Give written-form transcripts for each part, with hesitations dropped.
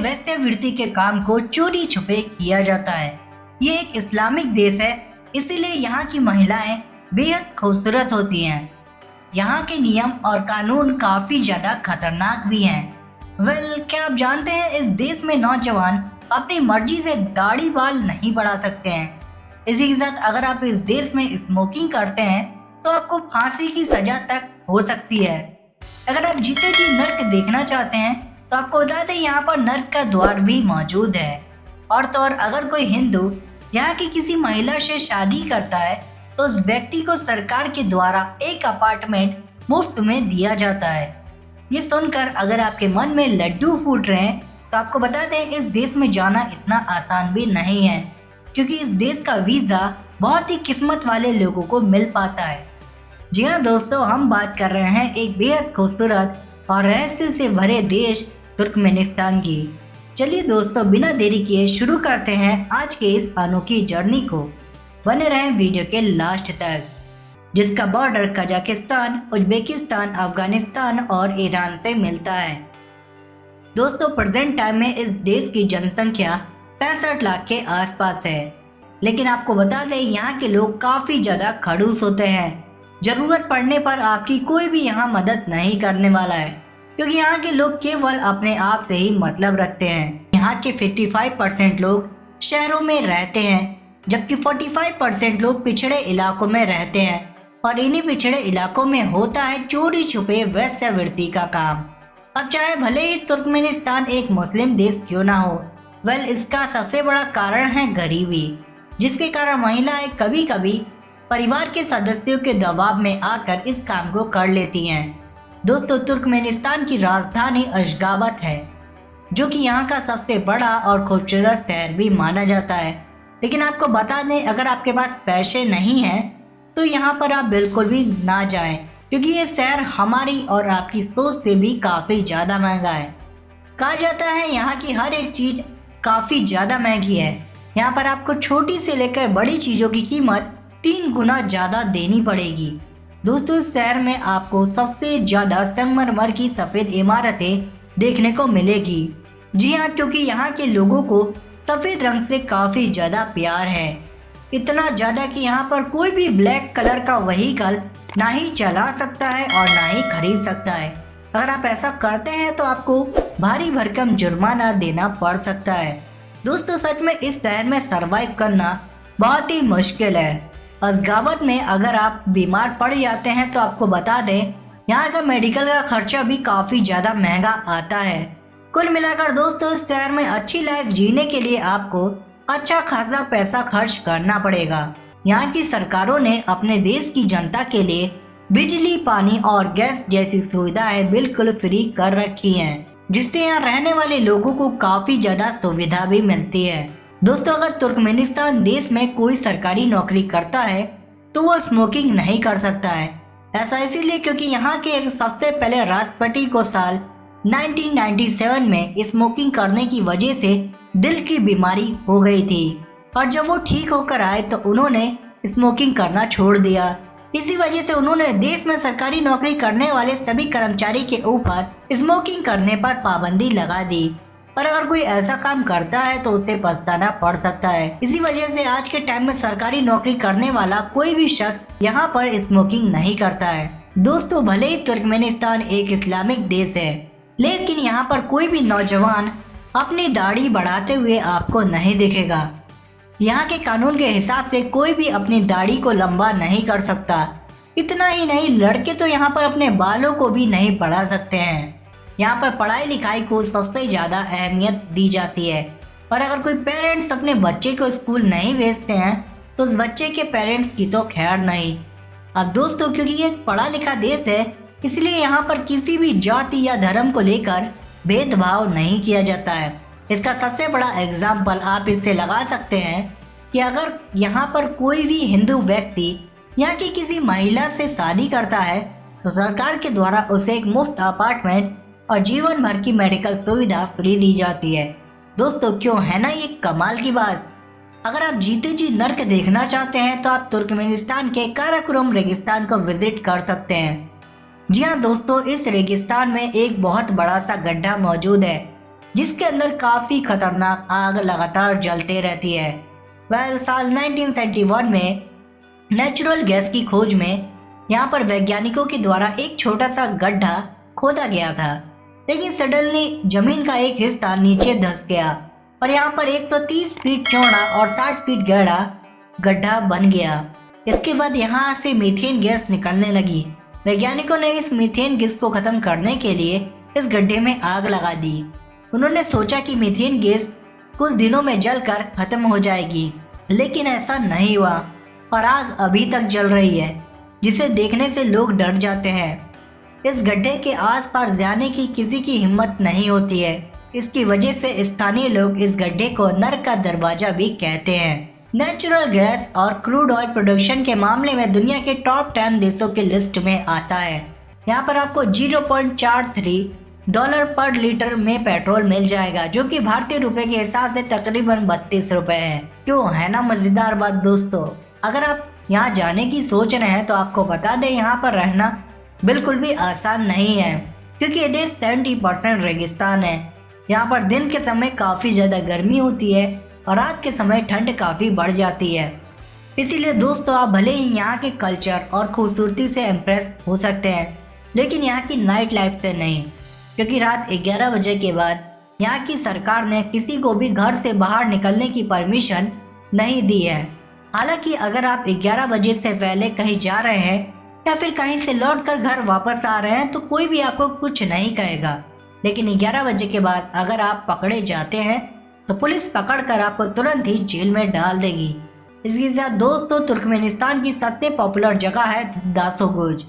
वैश्यावृत्ति के काम को चोरी छुपे किया जाता है। ये एक इस्लामिक देश है, इसीलिए यहाँ की महिलाएं बेहद खूबसूरत होती हैं। यहाँ के नियम और कानून काफी ज्यादा खतरनाक भी हैं। क्या आप जानते हैं इस देश में नौजवान अपनी मर्जी से दाढ़ी बाल नहीं बढ़ा सकते हैं। इसी के साथ अगर आप इस देश में स्मोकिंग करते हैं तो आपको फांसी की सजा तक हो सकती है। अगर आप जीते जी नर्क देखना चाहते हैं तो आपको बता दें यहाँ पर नर्क का द्वार भी मौजूद है। और तो और अगर कोई हिंदू यहाँ की किसी महिला से शादी करता है तो उस व्यक्ति को सरकार के द्वारा एक अपार्टमेंट मुफ्त में दिया जाता है। ये सुनकर अगर आपके मन में लड्डू फूट रहे हैं तो आपको बता दें इस देश में जाना इतना आसान भी नहीं है, क्योंकि इस देश का वीज़ा बहुत ही किस्मत वाले लोगों को मिल पाता है। जी हाँ दोस्तों, हम बात कर रहे हैं एक बेहद खूबसूरत और रहस्य से भरे देश तुर्कमेनिस्तान की। चलिए दोस्तों, बिना देरी किए शुरू करते हैं आज के इस अनोखी जर्नी को। बने रहें वीडियो के लास्ट तक, जिसका बॉर्डर कजाकिस्तान, उज्बेकिस्तान, अफगानिस्तान और ईरान से मिलता है। दोस्तों, प्रेजेंट टाइम में इस देश की जनसंख्या 65 लाख के आसपास है। लेकिन आपको बता दें यहाँ के लोग काफ़ी ज़्यादा खड़ूस होते हैं। ज़रूरत पड़ने पर आपकी कोई भी यहाँ मदद नहीं करने वाला है, क्योंकि यहाँ के लोग केवल अपने आप से ही मतलब रखते हैं। यहाँ के 55% लोग शहरों में रहते हैं, जबकि 45% लोग पिछड़े इलाकों में रहते हैं। और इन्हीं पिछड़े इलाकों में होता है चोरी छुपे वैश्यावृत्ति का काम। अब चाहे भले ही तुर्कमेनिस्तान एक मुस्लिम देश क्यों ना हो, इसका सबसे बड़ा कारण है गरीबी, जिसके कारण महिलाएं कभी कभी परिवार के सदस्यों के दबाव में आकर इस काम को कर लेती हैं। दोस्तों, तुर्कमेनिस्तान की राजधानी अशगाबत है, जो कि यहाँ का सबसे बड़ा और खूबसूरत शहर भी माना जाता है। लेकिन आपको बता दें, अगर आपके पास पैसे नहीं हैं तो यहाँ पर आप बिल्कुल भी ना जाएं, क्योंकि ये शहर हमारी और आपकी सोच से भी काफ़ी ज़्यादा महंगा है। कहा जाता है यहाँ की हर एक चीज़ काफ़ी ज़्यादा महंगी है। यहाँ पर आपको छोटी से लेकर बड़ी चीज़ों की कीमत 3 गुना ज़्यादा देनी पड़ेगी। दोस्तों, इस शहर में आपको सबसे ज़्यादा संगमरमर की सफ़ेद इमारतें देखने को मिलेगी। जी हाँ, क्योंकि यहाँ के लोगों को सफ़ेद रंग से काफ़ी ज़्यादा प्यार है। इतना ज़्यादा कि यहाँ पर कोई भी ब्लैक कलर का व्हीकल ना ही चला सकता है और ना ही खरीद सकता है। अगर आप ऐसा करते हैं तो आपको भारी भरकम जुर्माना देना पड़ सकता है। दोस्तों, सच में इस शहर में सरवाइव करना बहुत ही मुश्किल है। अशगाबत में अगर आप बीमार पड़ जाते हैं तो आपको बता दें यहाँ का मेडिकल का खर्चा भी काफ़ी ज़्यादा महंगा आता है। कुल मिलाकर दोस्तों, इस शहर में अच्छी लाइफ जीने के लिए आपको अच्छा खासा पैसा खर्च करना पड़ेगा। यहाँ की सरकारों ने अपने देश की जनता के लिए बिजली, पानी और गैस जैसी सुविधाएं बिल्कुल फ्री कर रखी हैं, जिससे यहाँ रहने वाले लोगों को काफ़ी ज़्यादा सुविधा भी मिलती है। दोस्तों, अगर तुर्कमेनिस्तान देश में कोई सरकारी नौकरी करता है तो वो स्मोकिंग नहीं कर सकता है। ऐसा इसीलिए क्योंकि यहाँ के सबसे पहले राष्ट्रपति को साल 1997 में स्मोकिंग करने की वजह से दिल की बीमारी हो गई थी, और जब वो ठीक होकर आए तो उन्होंने स्मोकिंग करना छोड़ दिया। इसी वजह से उन्होंने देश में सरकारी नौकरी करने वाले सभी कर्मचारी के ऊपर स्मोकिंग करने पर पाबंदी लगा दी। और अगर कोई ऐसा काम करता है तो उसे पछताना पड़ सकता है। इसी वजह से आज के टाइम में सरकारी नौकरी करने वाला कोई भी शख्स यहाँ पर स्मोकिंग नहीं करता है। दोस्तों, भले ही तुर्कमेनिस्तान एक इस्लामिक देश है, लेकिन यहाँ पर कोई भी नौजवान अपनी दाढ़ी बढ़ाते हुए आपको नहीं दिखेगा। यहाँ के कानून के हिसाब से कोई भी अपनी दाढ़ी को लंबा नहीं कर सकता। इतना ही नहीं, लड़के तो यहाँ पर अपने बालों को भी नहीं बढ़ा सकते हैं। यहाँ पर पढ़ाई लिखाई को सबसे ज़्यादा अहमियत दी जाती है। और अगर कोई पेरेंट्स अपने बच्चे को स्कूल नहीं भेजते हैं तो उस बच्चे के पेरेंट्स की तो खैर नहीं। अब दोस्तों, क्योंकि ये एक पढ़ा लिखा देश है, इसलिए यहाँ पर किसी भी जाति या धर्म को लेकर भेदभाव नहीं किया जाता है। इसका सबसे बड़ा एग्जाम्पल आप इससे लगा सकते हैं कि अगर यहाँ पर कोई भी हिंदू व्यक्ति यहाँ की किसी महिला से शादी करता है तो सरकार के द्वारा उसे एक मुफ्त अपार्टमेंट और जीवन भर की मेडिकल सुविधा फ्री दी जाती है। दोस्तों, क्यों है ना ये कमाल की बात। अगर आप जीते जी नर्क देखना चाहते हैं तो आप तुर्कमेनिस्तान के काराकोरम रेगिस्तान को विजिट कर सकते हैं। जी हाँ दोस्तों, इस रेगिस्तान में एक बहुत बड़ा सा गड्ढा मौजूद है जिसके अंदर काफी खतरनाक आग लगातार जलते रहती है। साल 1971 में नेचुरल गैस की खोज में यहाँ पर वैज्ञानिकों के द्वारा एक छोटा सा गड्ढा खोदा गया था, लेकिन सडनली जमीन का एक हिस्सा नीचे धंस गया और यहाँ पर 130 फीट चौड़ा और 60 फीट गहरा गड्ढा बन गया। इसके बाद यहाँ से मीथेन गैस निकलने लगी। वैज्ञानिकों ने इस मीथेन गैस को खत्म करने के लिए इस गड्ढे में आग लगा दी। उन्होंने सोचा कि मीथेन गैस कुछ दिनों में जलकर खत्म हो जाएगी, लेकिन ऐसा नहीं हुआ और आग अभी तक जल रही है, जिसे देखने से लोग डर जाते हैं। इस गड्ढे के आसपास जाने की किसी की हिम्मत नहीं होती है। इसकी वजह से स्थानीय लोग इस गड्ढे को नर्क का दरवाजा भी कहते हैं। नेचुरल गैस और क्रूड ऑयल प्रोडक्शन के मामले में दुनिया के टॉप 10 देशों की लिस्ट में आता है। यहाँ पर आपको $0.43 पर लीटर में पेट्रोल मिल जाएगा, जो कि भारतीय रुपए के हिसाब से तकरीबन 32 रुपए है। क्यों, है ना मजेदार बात दोस्तों। अगर आप यहाँ जाने की सोच रहे हैं तो आपको बता दें, यहाँ पर रहना बिल्कुल भी आसान नहीं है, क्योंकि ये देश 70% रेगिस्तान है। यहाँ पर दिन के समय काफ़ी ज़्यादा गर्मी होती है और रात के समय ठंड काफ़ी बढ़ जाती है। इसीलिए दोस्तों, आप भले ही यहाँ के कल्चर और खूबसूरती से इम्प्रेस हो सकते हैं, लेकिन यहाँ की नाइट लाइफ से नहीं, क्योंकि रात 11 बजे के बाद यहाँ की सरकार ने किसी को भी घर से बाहर निकलने की परमिशन नहीं दी है। हालांकि अगर आप 11 बजे से पहले कहीं जा रहे हैं या फिर कहीं से लौटकर घर वापस आ रहे हैं तो कोई भी आपको कुछ नहीं कहेगा, लेकिन 11 बजे के बाद अगर आप पकड़े जाते हैं तो पुलिस पकड़कर आपको तुरंत ही जेल में डाल देगी। इसके साथ दोस्तों, तुर्कमेनिस्तान की सबसे पॉपुलर जगह है दासोगुज।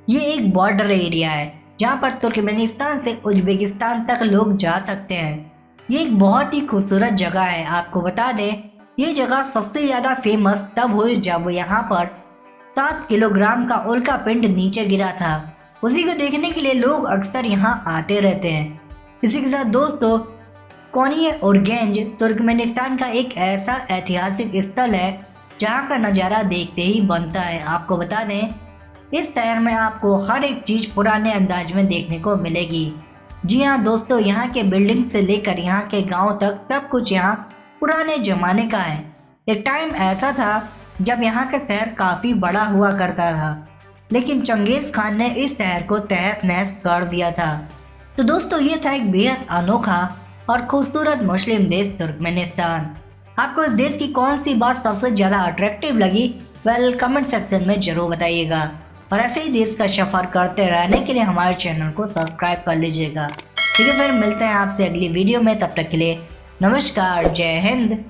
ये एक बॉर्डर एरिया है जहाँ पर तुर्कमेनिस्तान से उज्बेकिस्तान तक लोग जा सकते हैं। ये एक बहुत ही खूबसूरत जगह है। आपको बता दें, ये जगह सबसे ज़्यादा फेमस तब हुई जब यहाँ पर 7 किलोग्राम का उल्का पिंड नीचे गिरा था। उसी को देखने के लिए लोग अक्सर यहाँ आते रहते हैं। इसी के साथ दोस्तों, कोनिये-ओरगेंज तुर्कमेनिस्तान का एक ऐसा ऐतिहासिक स्थल है जहाँ का नज़ारा देखते ही बनता है। आपको बता दें, इस शहर में आपको हर एक चीज़ पुराने अंदाज में देखने को मिलेगी। जी हाँ दोस्तों, यहाँ के बिल्डिंग से लेकर यहाँ के गाँव तक सब कुछ यहाँ पुराने ज़माने का है। एक टाइम ऐसा था जब यहाँ का शहर काफ़ी बड़ा हुआ करता था, लेकिन चंगेज़ खान ने इस शहर को तहस नहस कर दिया था। तो दोस्तों, ये था एक बेहद अनोखा और खूबसूरत मुस्लिम देश तुर्कमेनिस्तान। आपको इस देश की कौन सी बात सबसे ज़्यादा अट्रैक्टिव लगी? कमेंट सेक्शन में ज़रूर बताइएगा। और ऐसे ही देश का सफ़र करते रहने के लिए हमारे चैनल को सब्सक्राइब कर लीजिएगा। ठीक है, फिर मिलते हैं आपसे अगली वीडियो में। तब तक के लिए नमस्कार, जय हिंद।